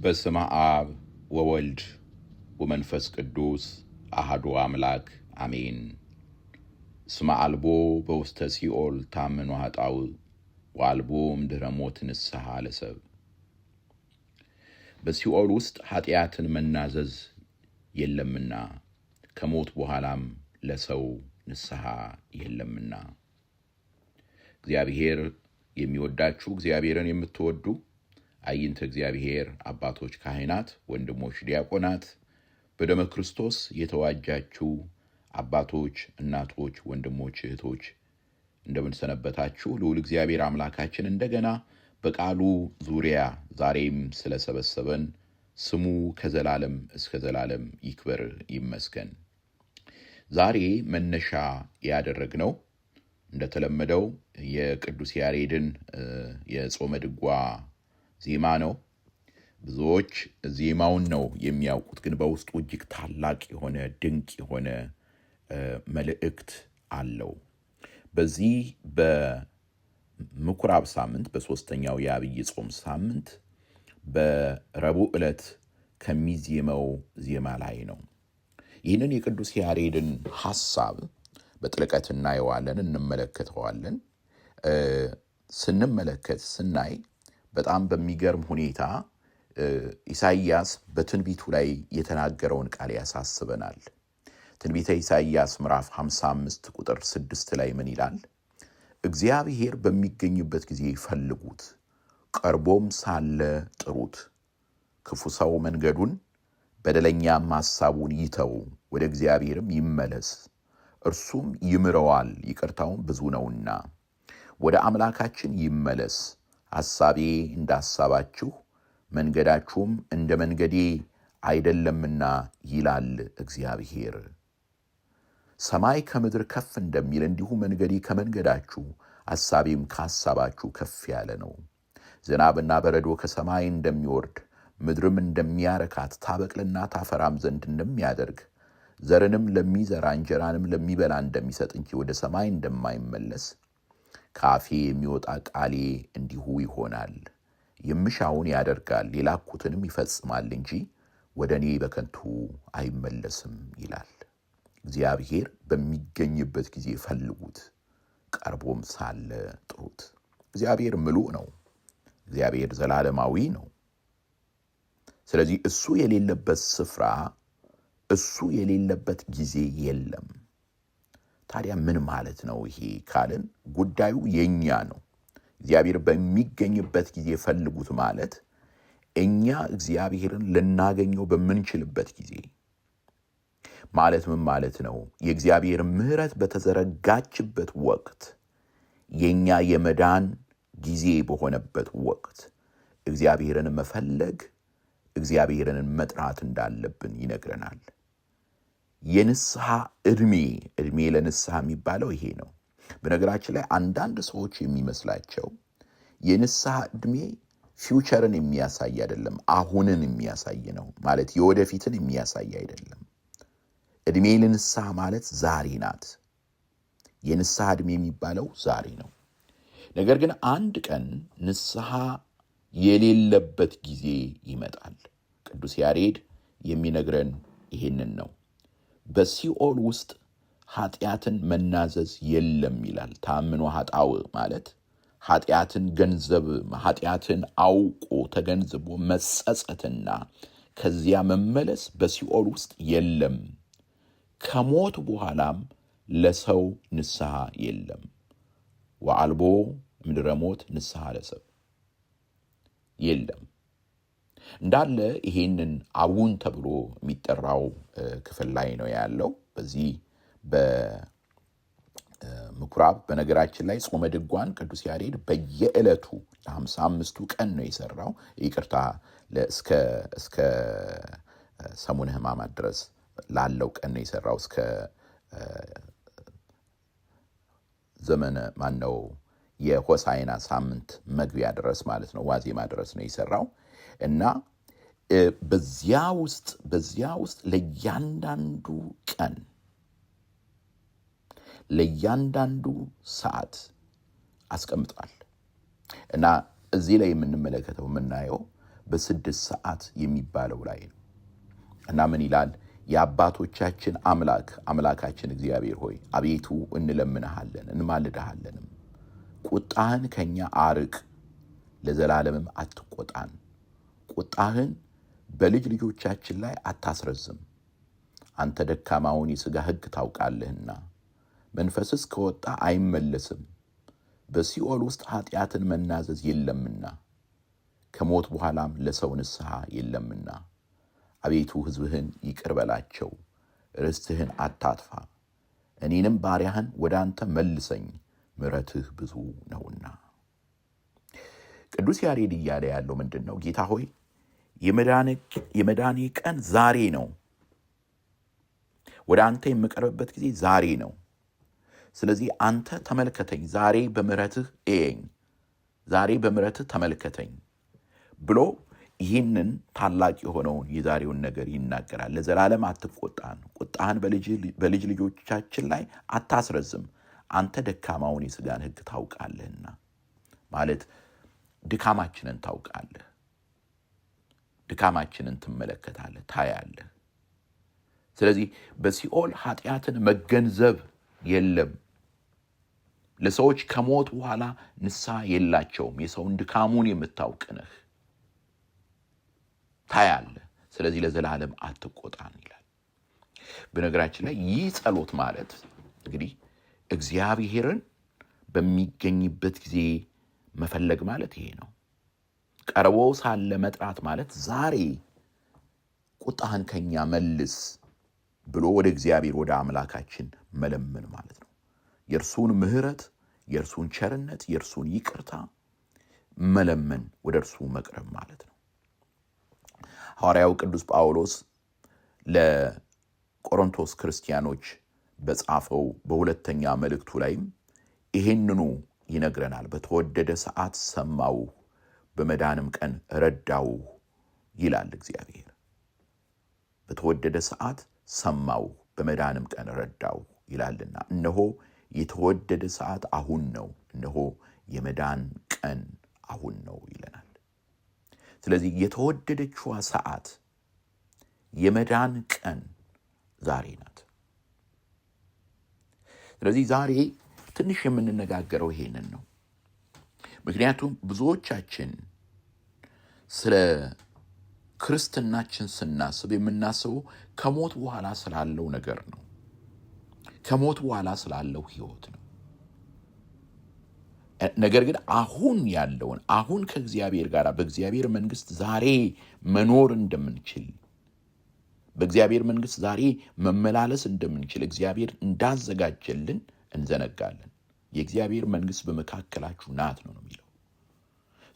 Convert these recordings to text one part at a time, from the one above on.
በስመ አብ ወወልድ ወመንፈስ ቅዱስ አሐዱ አምላክ አሜን። እስመ አልቦ በውስተ ሲኦል ታምኖ ኃጣው ወአልቦ እምድኅረ ሞት ንስሐ ለሰብ። በሲኦል ውስጥ ኃጢአትን መናዘዝ የለምና ከሞት በኋላም ለሰው ንስሐ የለምና። እግዚአብሔር የሚወዳችሁ እግዚአብሔርን የምትወዱ አይንተ እግዚአብሔር አባቶች ካህናት፣ ወንድሞች ዲያቆናት፣ በደመ ክርስቶስ የተዋጃችሁ አባቶች፣ እናቶች፣ ወንድሞች፣ እህቶች እንደምን ሰነበታችሁ? ልዑል እግዚአብሔር አምላካችን እንደገና በቃሉ ዙሪያ ዛሬም ስለሰበሰበን ስሙ ከዘላለም እስከ ዘላለም ይክበር ይመስገን። ዛሬ መነሻ ያደረግነው እንደተለመደው የቅዱስ ያሬድን የጾመ ድጓ ዜማ ነው። ብዙዎች ዜማውን ነው የሚያውቁት፣ ግን በውስጡ እጅግ ታላቅ የሆነ ድንቅ የሆነ መልእክት አለው። በዚህ በምኩራብ ሳምንት በሶስተኛው የአብይ ጾም ሳምንት በረቡዕ ዕለት ከሚዜመው ዜማ ላይ ነው። ይህንን የቅዱስ ያሬድን ሐሳብ በጥልቀት እናየዋለን፣ እንመለከተዋለን። ስናይ በጣም በሚገርም ሁኔታ ኢሳይያስ በትንቢቱ ላይ የተናገረውን ቃል ያሳስበናል። ትንቢተ ኢሳይያስ ምዕራፍ 55 ቁጥር 6 ላይ ምን ይላል? እግዚአብሔር በሚገኝበት ጊዜ ፈልጉት፣ ቀርቦም ሳለ ጥሩት። ክፉ ሰው መንገዱን በደለኛም ሐሳቡን ይተው፣ ወደ እግዚአብሔርም ይመለስ፣ እርሱም ይምረዋል፣ ይቅርታውም ብዙ ነውና። ወደ አምላካችን ይመለስ፣ ሐሳቤ እንደ ሐሳባችሁ መንገዳችሁም እንደ መንገዴ አይደለምና ይላል እግዚአብሔር። ሰማይ ከምድር ከፍ እንደሚል እንዲሁ መንገዴ ከመንገዳችሁ ሐሳቤም ከሐሳባችሁ ከፍ ያለ ነው። ዝናብና በረዶ ከሰማይ እንደሚወርድ ምድርም እንደሚያረካት ታበቅልና ታፈራም ዘንድ እንደሚያደርግ ዘርንም ለሚዘራ እንጀራንም ለሚበላ እንደሚሰጥ እንጂ ወደ ሰማይ እንደማይመለስ ካፌ የሚወጣ ቃሌ እንዲሁ ይሆናል። የምሻውን ያደርጋል፣ የላኩትንም ይፈጽማል እንጂ ወደ እኔ በከንቱ አይመለስም ይላል። እግዚአብሔር በሚገኝበት ጊዜ ፈልጉት፣ ቀርቦም ሳለ ጥሩት። እግዚአብሔር ምሉእ ነው። እግዚአብሔር ዘላለማዊ ነው። ስለዚህ እሱ የሌለበት ስፍራ፣ እሱ የሌለበት ጊዜ የለም። ታዲያ ምን ማለት ነው ይሄ ካልን ጉዳዩ የኛ ነው። እግዚአብሔር በሚገኝበት ጊዜ ፈልጉት ማለት እኛ እግዚአብሔርን ልናገኘው በምንችልበት ጊዜ ማለት ምን ማለት ነው? የእግዚአብሔር ምሕረት በተዘረጋችበት ወቅት፣ የኛ የመዳን ጊዜ በሆነበት ወቅት እግዚአብሔርን መፈለግ፣ እግዚአብሔርን መጥራት እንዳለብን ይነግረናል። የንስሐ ዕድሜ ለንስሐ የሚባለው ይሄ ነው። በነገራችን ላይ አንዳንድ ሰዎች የሚመስላቸው የንስሐ ዕድሜ ፊውቸርን የሚያሳይ አይደለም፣ አሁንን የሚያሳይ ነው። ማለት የወደፊትን የሚያሳይ አይደለም። ዕድሜ ለንስሐ ማለት ዛሬ ናት። የንስሐ ዕድሜ የሚባለው ዛሬ ነው። ነገር ግን አንድ ቀን ንስሐ የሌለበት ጊዜ ይመጣል። ቅዱስ ያሬድ የሚነግረን ይሄንን ነው። በሲኦል ውስጥ ኃጢአትን መናዘዝ የለም ይላል። ታምኖ ኃጣው ማለት ኃጢአትን አውቆ ተገንዝቦ መጸጸትና ከዚያ መመለስ በሲኦል ውስጥ የለም። ከሞት በኋላም ለሰው ንስሐ የለም። ወአልቦ እምድኅረ ሞት ንስሐ ለሰብ የለም እንዳለ ይሄንን አቡን ተብሎ የሚጠራው ክፍል ላይ ነው ያለው። በዚህ በምኩራብ በነገራችን ላይ ጾመ ድጓን ቅዱስ ያሬድ በየዕለቱ ለ55ቱ ቀን ነው የሰራው። ይቅርታ እስከ ሰሙነ ሕማማት ድረስ ላለው ቀን ነው የሰራው። እስከ ዘመነ ማነው የሆሳዕና ሳምንት መግቢያ ድረስ ማለት ነው፣ ዋዜማ ድረስ ነው የሰራው። እና በዚያ ውስጥ ለእያንዳንዱ ቀን ለእያንዳንዱ ሰዓት አስቀምጧል። እና እዚህ ላይ የምንመለከተው የምናየው በ6 ሰዓት የሚባለው ላይ ነው። እና ምን ይላል? የአባቶቻችን አምላካችን እግዚአብሔር ሆይ አቤቱ እንለምንሃለን እንማልድሃለንም፣ ቁጣህን ከኛ አርቅ፣ ለዘላለምም አትቆጣን። ቁጣህን በልጅ ልጆቻችን ላይ አታስረዝም። አንተ ደካማውን የሥጋ ሕግ ታውቃለህና፣ መንፈስስ ከወጣ አይመለስም። በሲኦል ውስጥ ኃጢአትን መናዘዝ የለምና፣ ከሞት በኋላም ለሰው ንስሐ የለምና። አቤቱ ሕዝብህን ይቅር በላቸው፣ ርስትህን አታጥፋ። እኔንም ባሪያህን ወደ አንተ መልሰኝ፣ ምሕረትህ ብዙ ነውና። ቅዱስ ያሬድ እያለ ያለው ምንድን ነው? ጌታ ሆይ የመዳኔ ቀን ዛሬ ነው። ወደ አንተ የምቀርብበት ጊዜ ዛሬ ነው። ስለዚህ አንተ ተመልከተኝ፣ ዛሬ በምሕረትህ እየኝ፣ ዛሬ በምሕረትህ ተመልከተኝ ብሎ ይህንን ታላቅ የሆነውን የዛሬውን ነገር ይናገራል። ለዘላለም አትቆጣን፣ ቁጣህን በልጅ ልጆቻችን ላይ አታስረዝም። አንተ ደካማውን የሥጋን ሕግ ታውቃለህና። ማለት ድካማችንን ታውቃለህ፣ ድካማችንን ትመለከታለህ፣ ታያለህ። ስለዚህ በሲኦል ኃጢአትን መገንዘብ የለም። ለሰዎች ከሞት በኋላ ንስሐ የላቸውም። የሰውን ድካሙን የምታውቅ ነህ፣ ታያለህ። ስለዚህ ለዘላለም አትቆጣን ይላል። በነገራችን ላይ ይህ ጸሎት ማለት እንግዲህ እግዚአብሔርን በሚገኝበት ጊዜ መፈለግ ማለት ይሄ ነው። ቀርቦ ሳለ መጥራት ማለት ዛሬ ቁጣህን ከኛ መልስ ብሎ ወደ እግዚአብሔር ወደ አምላካችን መለመን ማለት ነው። የእርሱን ምሕረት፣ የእርሱን ቸርነት፣ የእርሱን ይቅርታ መለመን፣ ወደ እርሱ መቅረብ ማለት ነው። ሐዋርያው ቅዱስ ጳውሎስ ለቆሮንቶስ ክርስቲያኖች በጻፈው በሁለተኛ መልእክቱ ላይም ይሄንኑ ይነግረናል። በተወደደ ሰዓት ሰማው፣ በመዳንም ቀን ረዳው ይላል እግዚአብሔር። በተወደደ ሰዓት ሰማው፣ በመዳንም ቀን ረዳው ይላልና እነሆ የተወደደ ሰዓት አሁን ነው፣ እነሆ የመዳን ቀን አሁን ነው ይለናል። ስለዚህ የተወደደችዋ ሰዓት የመዳን ቀን ዛሬ ናት። ስለዚህ ዛሬ ትንሽ የምንነጋገረው ይሄንን ነው። ምክንያቱም ብዙዎቻችን ስለ ክርስትናችን ስናስብ የምናስበው ከሞት በኋላ ስላለው ነገር ነው። ከሞት በኋላ ስላለው ሕይወት ነው። ነገር ግን አሁን ያለውን አሁን ከእግዚአብሔር ጋር በእግዚአብሔር መንግሥት ዛሬ መኖር እንደምንችል፣ በእግዚአብሔር መንግሥት ዛሬ መመላለስ እንደምንችል እግዚአብሔር እንዳዘጋጀልን እንዘነጋለን። የእግዚአብሔር መንግሥት በመካከላችሁ ናት ነው የሚለው።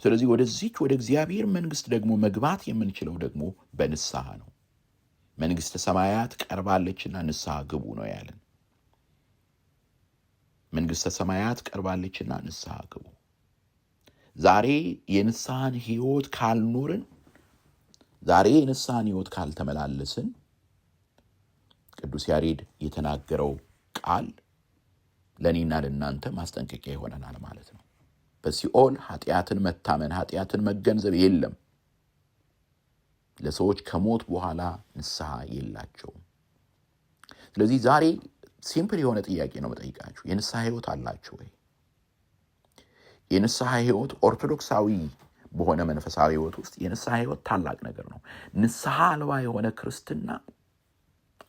ስለዚህ ወደዚች ወደ እግዚአብሔር መንግሥት ደግሞ መግባት የምንችለው ደግሞ በንስሐ ነው። መንግሥተ ሰማያት ቀርባለችና ንስሐ ግቡ ነው ያለን። መንግሥተ ሰማያት ቀርባለችና ንስሐ ግቡ። ዛሬ የንስሐን ሕይወት ካልኖርን፣ ዛሬ የንስሐን ሕይወት ካልተመላለስን ቅዱስ ያሬድ የተናገረው ቃል ለእኔና ለእናንተ ማስጠንቀቂያ ይሆነናል ማለት ነው። በሲኦል ኃጢአትን መታመን፣ ኃጢአትን መገንዘብ የለም። ለሰዎች ከሞት በኋላ ንስሐ የላቸውም። ስለዚህ ዛሬ ሲምፕል የሆነ ጥያቄ ነው መጠይቃችሁ። የንስሐ ሕይወት አላችሁ ወይ? የንስሐ ሕይወት ኦርቶዶክሳዊ በሆነ መንፈሳዊ ሕይወት ውስጥ የንስሐ ሕይወት ታላቅ ነገር ነው። ንስሐ አልባ የሆነ ክርስትና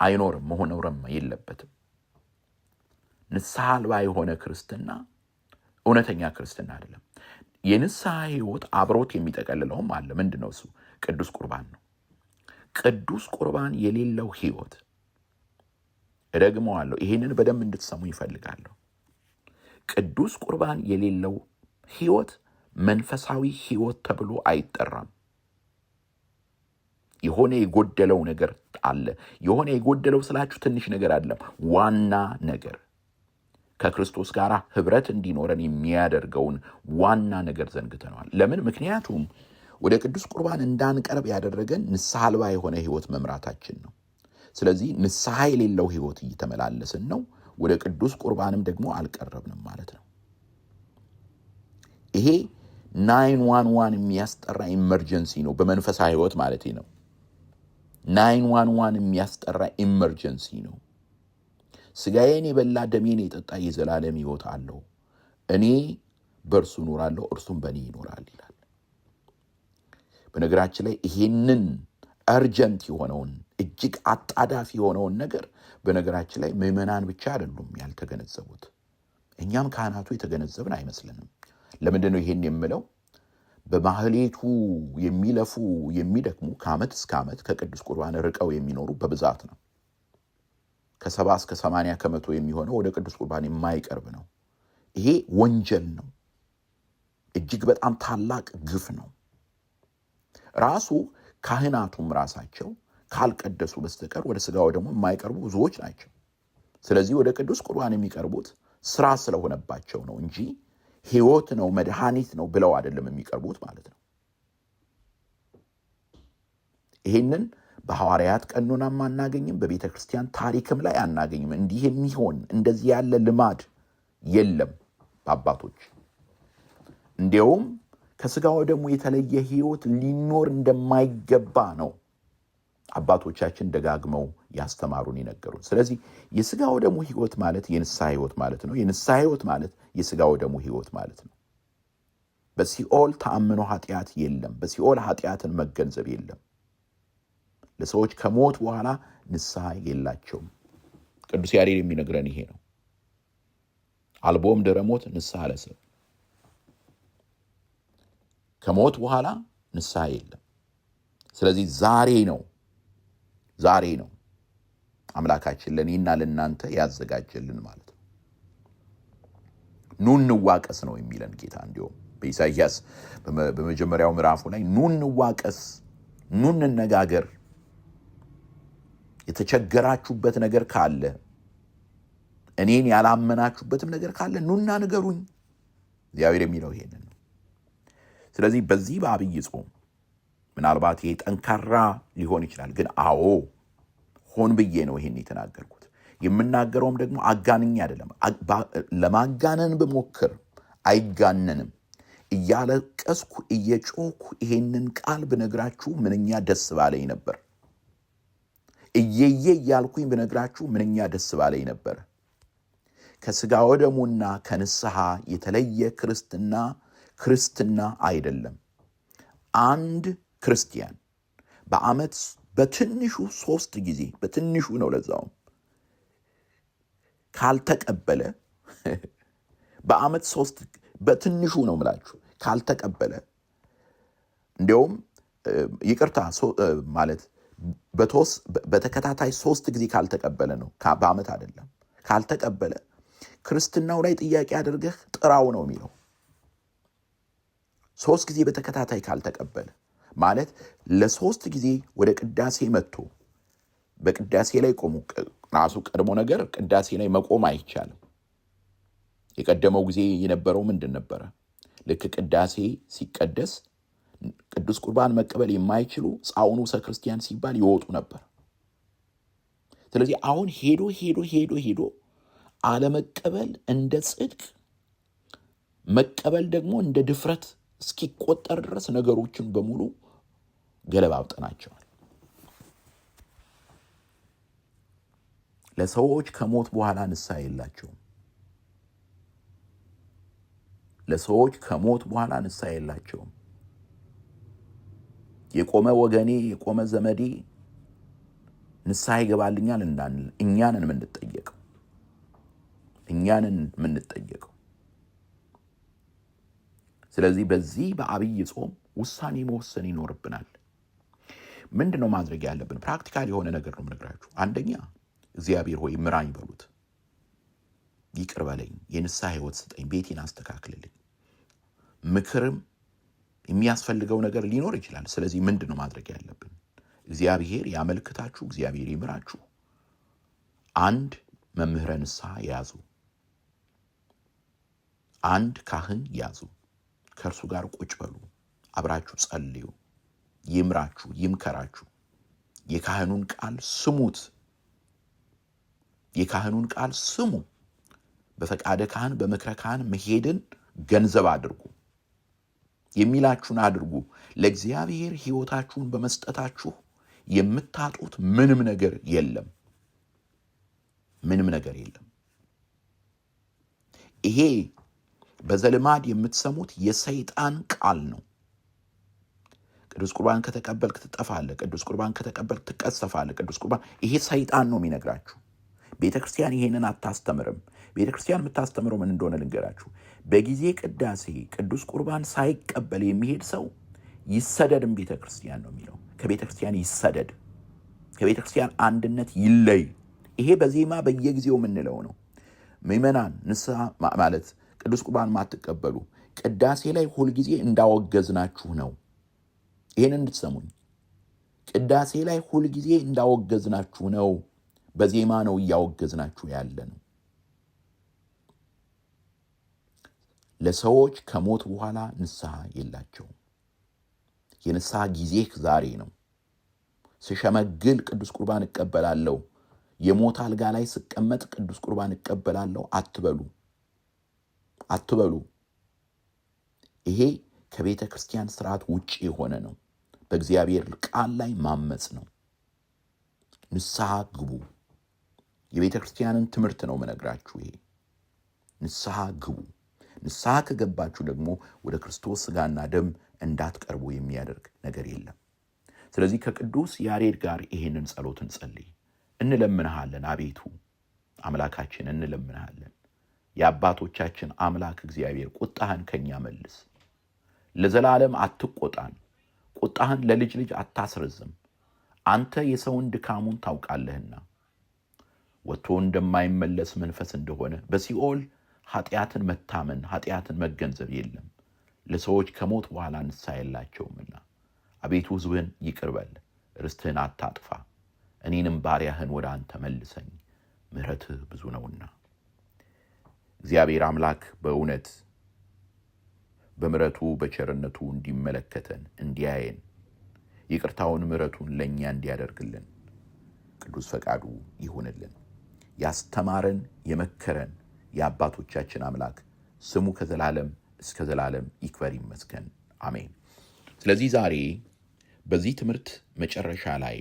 አይኖርም፣ መሆንም የለበትም። ንስሐ አልባ የሆነ ክርስትና እውነተኛ ክርስትና አይደለም። የንስሐ ሕይወት አብሮት የሚጠቀልለውም አለ። ምንድን ነው እሱ? ቅዱስ ቁርባን ነው። ቅዱስ ቁርባን የሌለው ሕይወት፣ እደግመዋለሁ፣ ይሄንን በደንብ እንድትሰሙ ይፈልጋለሁ። ቅዱስ ቁርባን የሌለው ሕይወት መንፈሳዊ ሕይወት ተብሎ አይጠራም። የሆነ የጎደለው ነገር አለ። የሆነ የጎደለው ስላችሁ ትንሽ ነገር አይደለም፣ ዋና ነገር ከክርስቶስ ጋር ኅብረት እንዲኖረን የሚያደርገውን ዋና ነገር ዘንግተነዋል። ለምን? ምክንያቱም ወደ ቅዱስ ቁርባን እንዳንቀርብ ያደረገን ንስሐ አልባ የሆነ ሕይወት መምራታችን ነው። ስለዚህ ንስሐ የሌለው ሕይወት እየተመላለስን ነው። ወደ ቅዱስ ቁርባንም ደግሞ አልቀረብንም ማለት ነው። ይሄ 911 የሚያስጠራ ኢመርጀንሲ ነው። በመንፈሳዊ ህይወት ማለት ነው። 911 የሚያስጠራ ኢመርጀንሲ ነው። ስጋዬን የበላ ደሜን የጠጣ የዘላለም ህይወት አለው፣ እኔ በእርሱ እኖራለሁ፣ እርሱም በእኔ ይኖራል ይላል። በነገራችን ላይ ይሄንን አርጀንት የሆነውን እጅግ አጣዳፊ የሆነውን ነገር በነገራችን ላይ ምዕመናን ብቻ አይደሉም ያልተገነዘቡት፣ እኛም ካህናቱ የተገነዘብን አይመስልንም። ለምንድን ነው ይሄን የምለው? በማህሌቱ የሚለፉ የሚደክሙ ከዓመት እስከ ዓመት ከቅዱስ ቁርባን ርቀው የሚኖሩ በብዛት ነው። ከ70 እስከ 80 ከመቶ የሚሆነው ወደ ቅዱስ ቁርባን የማይቀርብ ነው። ይሄ ወንጀል ነው። እጅግ በጣም ታላቅ ግፍ ነው። ራሱ ካህናቱም ራሳቸው ካልቀደሱ በስተቀር ወደ ሥጋ ወደሙ የማይቀርቡ ብዙዎች ናቸው። ስለዚህ ወደ ቅዱስ ቁርባን የሚቀርቡት ስራ ስለሆነባቸው ነው እንጂ ሕይወት ነው መድኃኒት ነው ብለው አይደለም የሚቀርቡት ማለት ነው። ይሄንን በሐዋርያት ቀኖናም አናገኝም፣ በቤተ ክርስቲያን ታሪክም ላይ አናገኝም። እንዲህ የሚሆን እንደዚህ ያለ ልማድ የለም በአባቶች። እንዲያውም ከሥጋ ወደሙ የተለየ ሕይወት ሊኖር እንደማይገባ ነው አባቶቻችን ደጋግመው ያስተማሩን የነገሩን። ስለዚህ የሥጋ ወደሙ ሕይወት ማለት የንስሐ ሕይወት ማለት ነው። የንስሐ ሕይወት ማለት የሥጋ ወደሙ ሕይወት ማለት ነው። በሲኦል ተአምኖ ኃጢአት የለም። በሲኦል ኃጢአትን መገንዘብ የለም። ለሰዎች ከሞት በኋላ ንስሐ የላቸውም። ቅዱስ ያሬድ የሚነግረን ይሄ ነው። አልቦም ድኅረ ሞት ንስሐ ለሰብ፣ ከሞት በኋላ ንስሐ የለም። ስለዚህ ዛሬ ነው አምላካችን ለእኔና ለእናንተ ያዘጋጀልን ማለት ነው። ኑ እንዋቀስ ነው የሚለን ጌታ። እንዲሁም በኢሳይያስ በመጀመሪያው ምዕራፉ ላይ ኑ እንዋቀስ፣ ኑ እንነጋገር፣ የተቸገራችሁበት ነገር ካለ፣ እኔን ያላመናችሁበትም ነገር ካለ ኑና ንገሩኝ። እግዚአብሔር የሚለው ይሄንን ነው። ስለዚህ በዚህ በአብይ ጾም ምናልባት ይሄ ጠንካራ ሊሆን ይችላል፣ ግን አዎ ሆን ብዬ ነው ይሄን የተናገርኩት። የምናገረውም ደግሞ አጋንኛ አይደለም። ለማጋነን ብሞክር አይጋነንም። እያለቀስኩ እየጮኩ ይሄንን ቃል ብነግራችሁ ምንኛ ደስ ባለኝ ነበር። እየየ እያልኩኝ ብነግራችሁ ምንኛ ደስ ባለኝ ነበር። ከሥጋ ወደሙና ከንስሐ የተለየ ክርስትና አይደለም። አንድ ክርስቲያን በዓመት በትንሹ 3 ጊዜ፣ በትንሹ ነው ለዛውም ካልተቀበለ፣ በዓመት 3 በትንሹ ነው ምላችሁ ካልተቀበለ፣ እንዲያውም ይቅርታ ማለት በተከታታይ 3 ጊዜ ካልተቀበለ ነው፣ በዓመት አይደለም። ካልተቀበለ ክርስትናው ላይ ጥያቄ አድርገህ ጥራው ነው የሚለው። 3 ጊዜ በተከታታይ ካልተቀበለ ማለት ለ3 ጊዜ ወደ ቅዳሴ መጥቶ በቅዳሴ ላይ ቆሙ። ራሱ ቀድሞ ነገር ቅዳሴ ላይ መቆም አይቻልም። የቀደመው ጊዜ የነበረው ምንድን ነበረ? ልክ ቅዳሴ ሲቀደስ ቅዱስ ቁርባን መቀበል የማይችሉ ጻውኑ ሰክርስቲያን ሲባል ይወጡ ነበር። ስለዚህ አሁን ሄዶ አለመቀበል እንደ ጽድቅ፣ መቀበል ደግሞ እንደ ድፍረት እስኪቆጠር ድረስ ነገሮችን በሙሉ ገለባብጠናቸዋል። ለሰዎች ከሞት በኋላ ንስሐ የላቸውም። ለሰዎች ከሞት በኋላ ንስሐ የላቸውም። የቆመ ወገኔ የቆመ ዘመዴ ንስሐ ይገባልኛል እንዳንል እኛንን የምንጠየቀው። ስለዚህ በዚህ በአብይ ጾም ውሳኔ መወሰን ይኖርብናል። ምንድነው ማድረግ ያለብን? ፕራክቲካል የሆነ ነገር ነው የምነግራችሁ። አንደኛ እግዚአብሔር ሆይ ምራኝ በሉት። ይቅር በለኝ፣ የንስሐ ሕይወት ስጠኝ፣ ቤቴን አስተካክልልኝ። ምክርም የሚያስፈልገው ነገር ሊኖር ይችላል። ስለዚህ ምንድነው ማድረግ ያለብን? እግዚአብሔር ያመልክታችሁ፣ እግዚአብሔር ይምራችሁ። አንድ መምህረ ንስሐ ያዙ፣ አንድ ካህን ያዙ። ከእርሱ ጋር ቁጭ በሉ፣ አብራችሁ ጸልዩ። ይምራችሁ፣ ይምከራችሁ። የካህኑን ቃል ስሙት። የካህኑን ቃል ስሙ። በፈቃደ ካህን በምክረ ካህን መሄድን ገንዘብ አድርጉ። የሚላችሁን አድርጉ። ለእግዚአብሔር ሕይወታችሁን በመስጠታችሁ የምታጡት ምንም ነገር የለም። ምንም ነገር የለም። ይሄ በዘልማድ የምትሰሙት የሰይጣን ቃል ነው። ቅዱስ ቁርባን ከተቀበልክ ትጠፋለህ፣ ቅዱስ ቁርባን ከተቀበልክ ትቀሰፋለህ፣ ቅዱስ ቁርባን፣ ይሄ ሰይጣን ነው የሚነግራችሁ። ቤተክርስቲያን ይሄንን አታስተምርም። ቤተክርስቲያን የምታስተምረው ምን እንደሆነ ልንገራችሁ። በጊዜ ቅዳሴ ቅዱስ ቁርባን ሳይቀበል የሚሄድ ሰው ይሰደድም ቤተክርስቲያን ነው የሚለው። ከቤተክርስቲያን ይሰደድ፣ ከቤተክርስቲያን አንድነት ይለይ። ይሄ በዜማ በየጊዜው የምንለው ነው። ምእመናን ንስሐ ማለት ቅዱስ ቁርባን ማትቀበሉ ቅዳሴ ላይ ሁልጊዜ እንዳወገዝናችሁ ነው። ይሄን እንድትሰሙኝ። ቅዳሴ ላይ ሁልጊዜ እንዳወገዝናችሁ ነው። በዜማ ነው እያወገዝናችሁ ያለ ነው። ለሰዎች ከሞት በኋላ ንስሐ የላቸውም። የንስሐ ጊዜ ዛሬ ነው። ስሸመግል ቅዱስ ቁርባን እቀበላለሁ፣ የሞት አልጋ ላይ ስቀመጥ ቅዱስ ቁርባን እቀበላለሁ አትበሉ፣ አትበሉ። ይሄ ከቤተ ክርስቲያን ስርዓት ውጪ የሆነ ነው። በእግዚአብሔር ቃል ላይ ማመጽ ነው። ንስሐ ግቡ። የቤተ ክርስቲያንን ትምህርት ነው መነግራችሁ። ይሄ ንስሐ ግቡ። ንስሐ ከገባችሁ ደግሞ ወደ ክርስቶስ ሥጋና ደም እንዳትቀርቡ የሚያደርግ ነገር የለም። ስለዚህ ከቅዱስ ያሬድ ጋር ይሄንን ጸሎት እንጸልይ። እንለምንሃለን፣ አቤቱ አምላካችን እንለምንሃለን። የአባቶቻችን አምላክ እግዚአብሔር ቁጣህን ከኛ መልስ። ለዘላለም አትቆጣን። ቁጣህን ለልጅ ልጅ አታስረዝም። አንተ የሰውን ድካሙን ታውቃለህና ወጥቶ እንደማይመለስ መንፈስ እንደሆነ በሲኦል ኃጢአትን መታመን ኃጢአትን መገንዘብ የለም። ለሰዎች ከሞት በኋላ ንስሐ የላቸውምና አቤቱ ሕዝብህን ይቅር በል፣ ርስትህን አታጥፋ፣ እኔንም ባሪያህን ወደ አንተ መልሰኝ፣ ምሕረትህ ብዙ ነውና። እግዚአብሔር አምላክ በእውነት በምሕረቱ በቸርነቱ እንዲመለከተን እንዲያየን ይቅርታውን ምሕረቱን ለእኛ እንዲያደርግልን ቅዱስ ፈቃዱ ይሁንልን። ያስተማረን የመከረን የአባቶቻችን አምላክ ስሙ ከዘላለም እስከ ዘላለም ይክበር ይመስገን፣ አሜን። ስለዚህ ዛሬ በዚህ ትምህርት መጨረሻ ላይ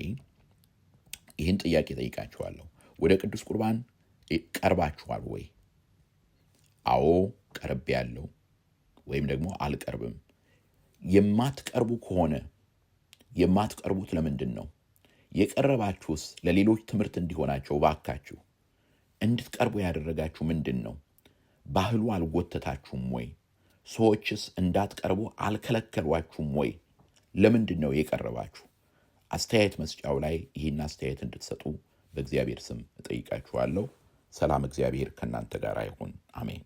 ይህን ጥያቄ ጠይቃችኋለሁ። ወደ ቅዱስ ቁርባን ቀርባችኋል ወይ? አዎ ቀርቤያለሁ፣ ወይም ደግሞ አልቀርብም። የማትቀርቡ ከሆነ የማትቀርቡት ለምንድን ነው? የቀረባችሁስ ለሌሎች ትምህርት እንዲሆናቸው ባካችሁ እንድትቀርቡ ያደረጋችሁ ምንድን ነው? ባህሉ አልጎተታችሁም ወይ? ሰዎችስ እንዳትቀርቡ አልከለከሏችሁም ወይ? ለምንድን ነው የቀረባችሁ? አስተያየት መስጫው ላይ ይህን አስተያየት እንድትሰጡ በእግዚአብሔር ስም እጠይቃችኋለሁ። ሰላም እግዚአብሔር ከእናንተ ጋር ይሁን፣ አሜን።